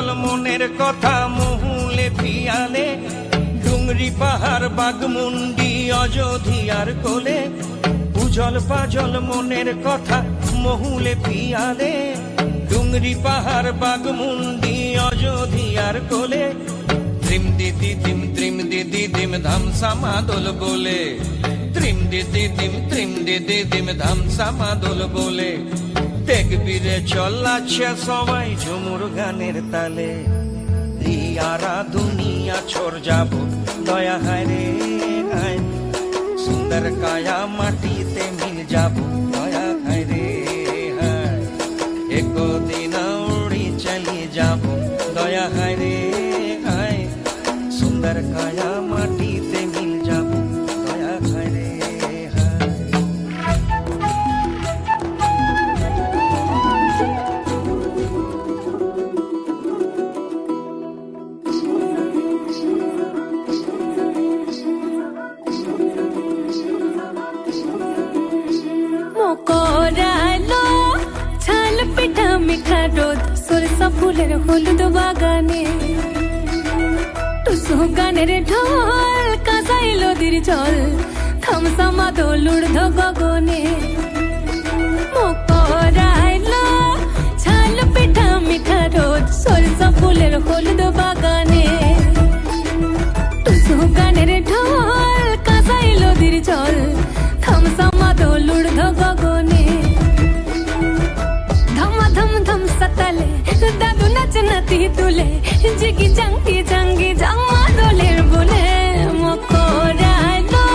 Puzzle মনের কথা মহুলে পিয়ালে, ডুংরি পাহাড় বাগমুন্ডি অযোধিয়ার কোলে। উজল পাজল মনের কথা মহুলে পিয়ালে, ডুংরি পাহাড় বাগমুন্ডি অযোধিয়ার কোলে। ত্রিম দিদি দিম ধামসা মাদল বলে, ত্রিম দিদি দিম ধামসা মাদল বলে। দেখবি রে চলাচ্ছে সবাই ঝুমুর গানের তালে। দিয়ারা দুনিয়া ছোর যাব দয়া হায় রে হায়, সুন্দর কায়া মাটিতে মিল যাব দয়া হায় রে হায়। একদিন উড়ি চলি যাব দয়া হায় রে হায়, সুন্দর কায়া মাটিতে মিল যাব দয়া হায় রে হায়। মকরালো ছাল পিঠা মিঠা রোদ, সরষা ফুলের হলুদ বাগানে। টুসু গানের ঢোল কাঁসাই নদীর জল, থামসা মাদল ঊর্ধ্ব গগনে। মকরালো ছাল পিঠা মিঠা রোদ, সরষা ফুলের হলুদ বাগানে। টুসু গানের ঢোল কাঁসাই নদীর জল, থামসা মাদল ঊর্ধ্ব গগনে। ধম ধম সতালে দাদু নাচ নাতি তুলে, জিগি জাঙ্গি জাঙ্গা দোলের বলে। মকরালো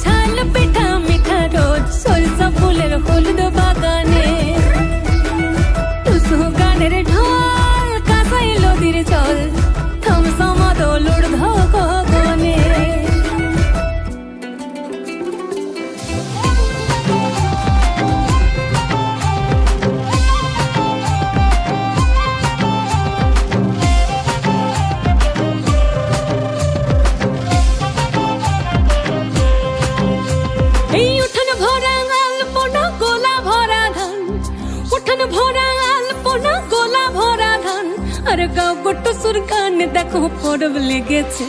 ছাল পিঠা মিঠা রোদ, সরষা ফুলের হলুদ বাগানে। টুসু গানের ঢোল কাঁসাই নদীর জল, থামসা মাদল ঊর্ধ্ব গগনে। গাও গোট সুর গান দেখো পরব লেগেছে,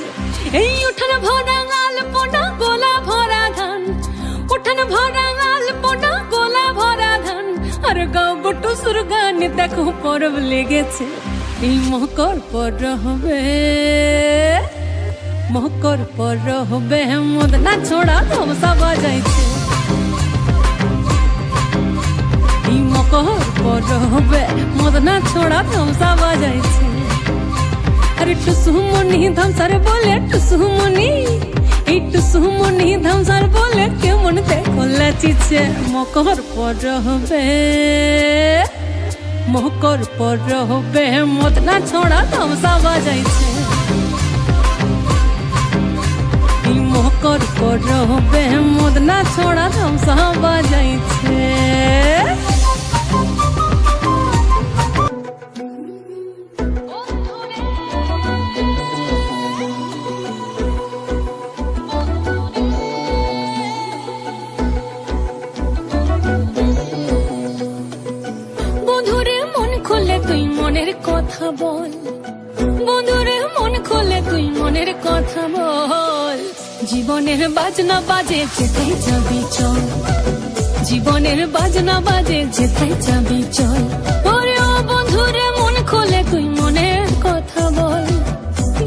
এই উঠান ভরা গাল পোনা গোলা ভরা ধান। উঠান ভরা গাল পোনা গোলা ভরা ধান, আর গাও গোট সুর গান দেখো পরব লেগেছে। এই মকর পর হবে, মকর পর হবে, মদনা ছোড়া ধমসা বাজাইছে। এই মকর পর হবে, মদনা ছোড়া ধমসা বাজাইছে। আরে টুসুমনি ধামসার বলে, টুসুমনি এই টুসুমনি ধামসার বলে, কেমন দেখো লাচিছে। মকর পর হবে, মকর পর হবে, মদনা ছোড়া ধমসা বাজাইছে। এই মকর পর হবে, মদনা ছোড়া ধমসা বাজাইছে। মনের কথা বল বন্ধুরে, মন খুলে তুই মনের কথা বল। জীবনের বাজনা বাজে যেথায় যাবি চল, জীবনের বাজনা বাজে যেথায় যাবি চল। ওরে ও বন্ধুরে মন খুলে তুই মনের কথা বল,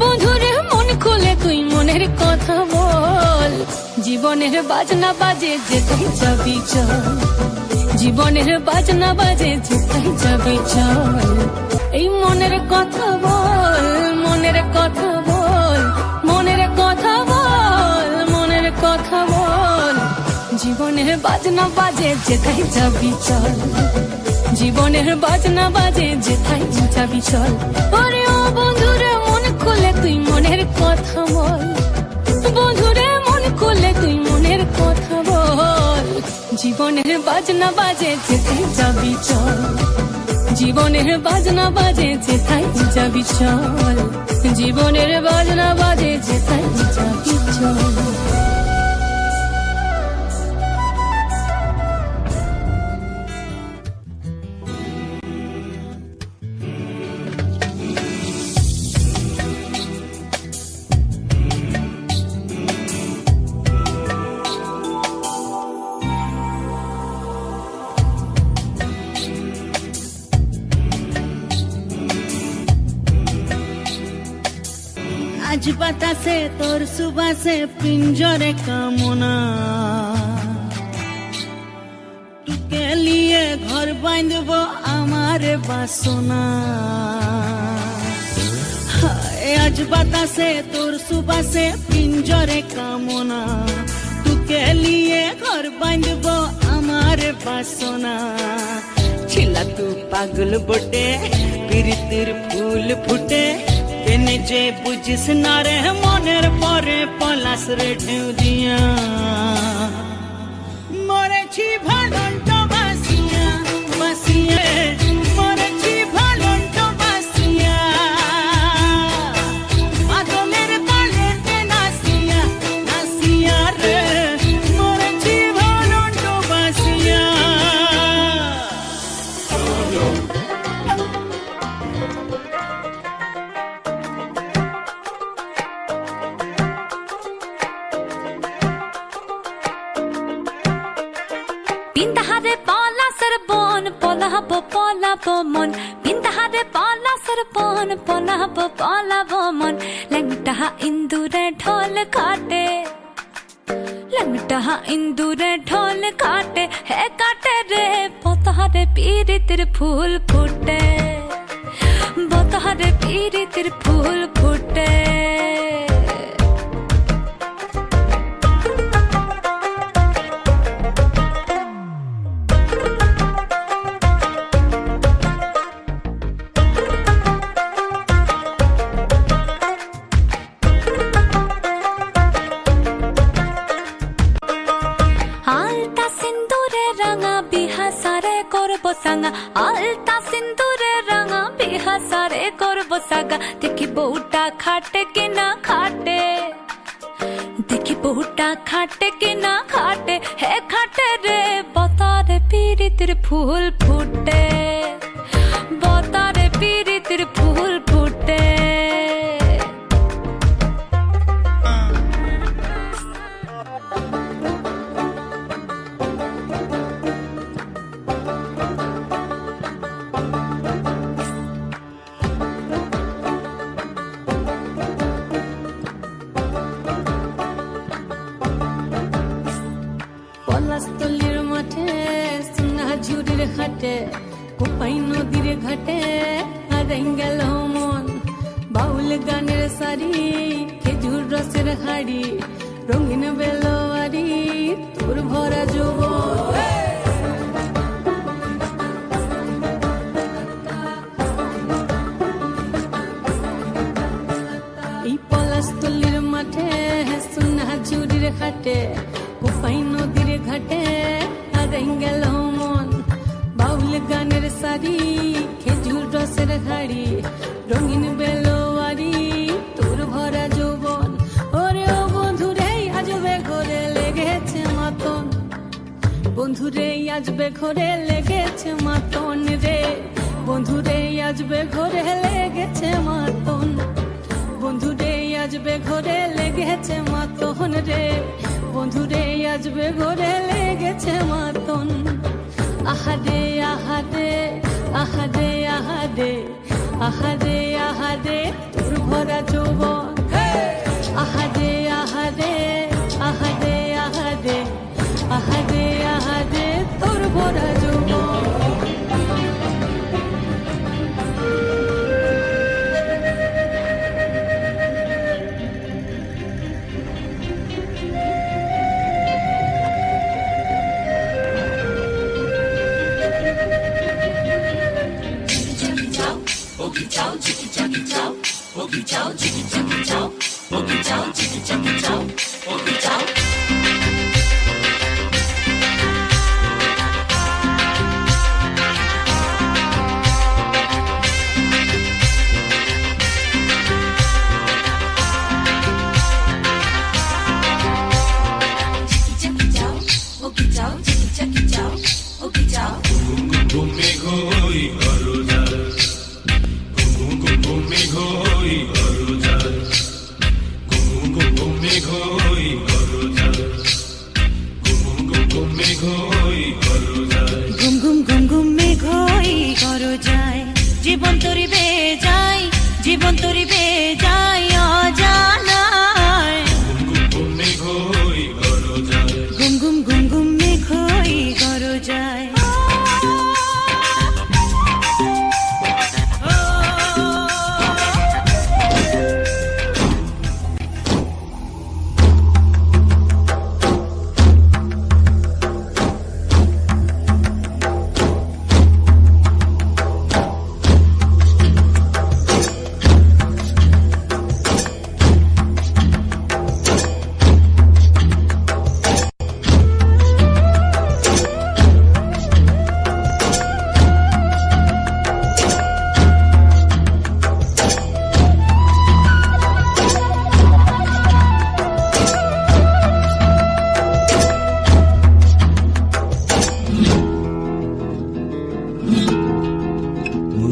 বন্ধুরে মন খুলে তুই মনের কথা বল। জীবনের বাজনা বাজে যেথায় যাবি চল, জীবনের বাজনা বাজে যেথায় যাবি চল। এই মনের কথা বল, মনের কথা বল, মনের কথা বল, মনের কথা বল। জীবনের বাজনা বাজে যেথায় যাবি চল, জীবনের বাজনা বাজে যেথায় যাবি চল। ওরে ও বন্ধুরে মন খুলে তুই মনের কথা বল, বন্ধুরে মন খুলে তুই মনের কথা বল। জীবনের বাজনা বাজে যেথায় যাবি চল, জীবনের বাজনা বাজে যেথায় যাবি চল, জীবনের বাজনা বাজে যেথায় যাবি চল। আজ বাতাসে তোর সুবাসে পিঞ্জরে কামনা তোকে লিয়ে ঘর বাঁধব আমার বাসনা আজ বাতাসে তোর সুবাসে পিঞ্জরে কামনা তোকে লিয়ে ঘর বাঁধব আমার বাসনা ছিলা তু পাগল বটে প্রীতির ফুল ফুটে কেনে যে বুঝিস না রে মনের পরে পলাশ রে ঢেউ দিয়া মরেছি ভালন্ত বাসিয়া বাসিয়া মরেছি ভালন্ত বাসিয়া আদমের পালেতে নাসিয়া নাসিয়া রে মরেছি ভালন্ত Basia Pintahare pala sarbon polabo mon Pintahare pala sarbon polabo mon Langtaha indure dhol khate Langtaha indure dhol khate He kate re potahare piritir phul phute Potahare piritir phul phute আলতা সিন্দুরে রাঙা বিহা সারে করব সাগা দেখি বউটা খাটে কিনা খাটে দেখি বউটা খাটে কিনা খাটে হে খাটে রে বতারে পিরিতির ফুল ফুটে বতারে পিরিতির ফুল ফুটে পলাশতলির মাঠে সোনা ঝুরির ঘাটে কোপাই নদীর ঘাটে হারাই গেল মন বাউল গানের সারি খেজুর রসের হাড়ি রঙিন বেলোয়ারি তোর ভরা যৌবন এই পলাশতলির মাঠে সোনা ঝুরির ঘাটে কোপাই নদীর ঘাটে হারাই গেল মন বাউল গানের সারি খেজুর রসের হাড়ি রঙিন বেলোয়ারি তোর ভরা যৌবন ওরে ও বন্ধুরে আজবে ঘরে লেগেছে মাতন বন্ধুরে আজবে ঘরে লেগেছে মাতন রে বন্ধুরে আজবে ঘরে লেগেছে মাতন বন্ধুরে আজবে ঘরে লেগেছে মাতন রে বন্ধুরে আজবে ঘরে লেগেছে মাতন আহারে আহারে আহারে আহারে আহারে আহারে তোর ভরা যৌবন আহারে আহারে আহারে আহারে আহারে আহারে তোর ভরা যৌবন জীবন তরিবে যায় অজায়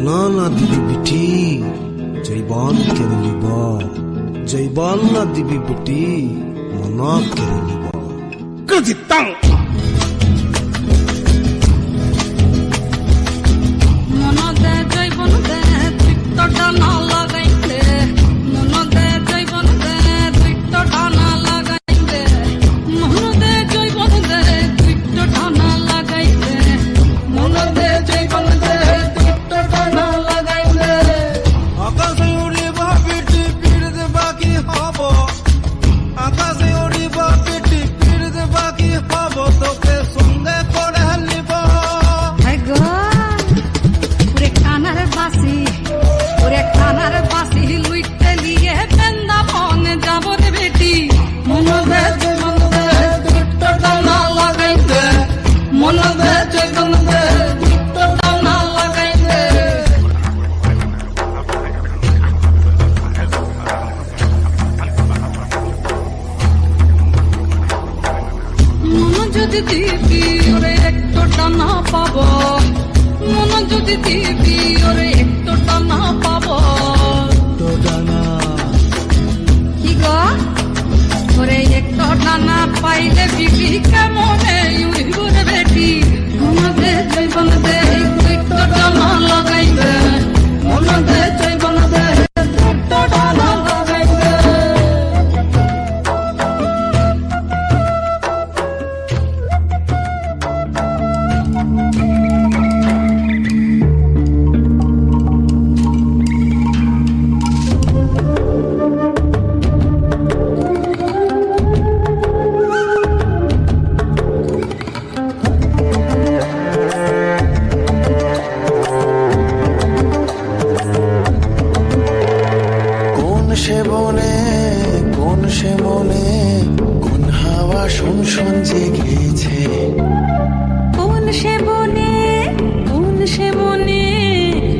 মনা না দিবি বিটি জৈবন কেড়ে নিব জৈবন না দিবি বিটি মনা কেড়ে নিব কজিতাং মনদে জৈবন দে তৃপ্তটা না লাগাইতে মনদে জৈবন দে তৃপ্তটা না লাগাইতে মনদে জৈবন দে তৃপ্তটা না লাগাইতে মনদে জৈবন দে তৃপ্তটা না লাগাইতে আকাশে উড়িব বিটি পিড়তে বাকি হব আকাশে উড়িব বিটি পিড়তে বাকি হব তোকে সঙ্গে করে নিব খানার বাসি লুইতে লিয়ে বৃন্দাবন যাব রে বেটি মনদে জৈবন দে তৃপ্তটা না লাগাইতে মনদে জৈবন দে তৃপ্তটা না লাগাইতে মন যদি দিবি ওরে একটুটা না পাবো মন যদি দিবি ওরে একটুটা না পাবো কি গো ওরে একটুটা না পাইলে বিবি কেমনে উড়িব রে বেটি মনদে জৈবন দে একটুটা না লাগাইবে মনদে জৈবন দে একটুটা না লাগাইবে কোন সে মনে কোন হাওয়া শুন শুন জেগেছে কোন সে মনে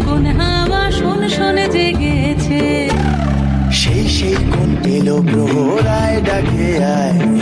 কোন হাওয়া শোন শোনে জেগেছে সেই কোন এলো প্রহরায় ডাকে আয়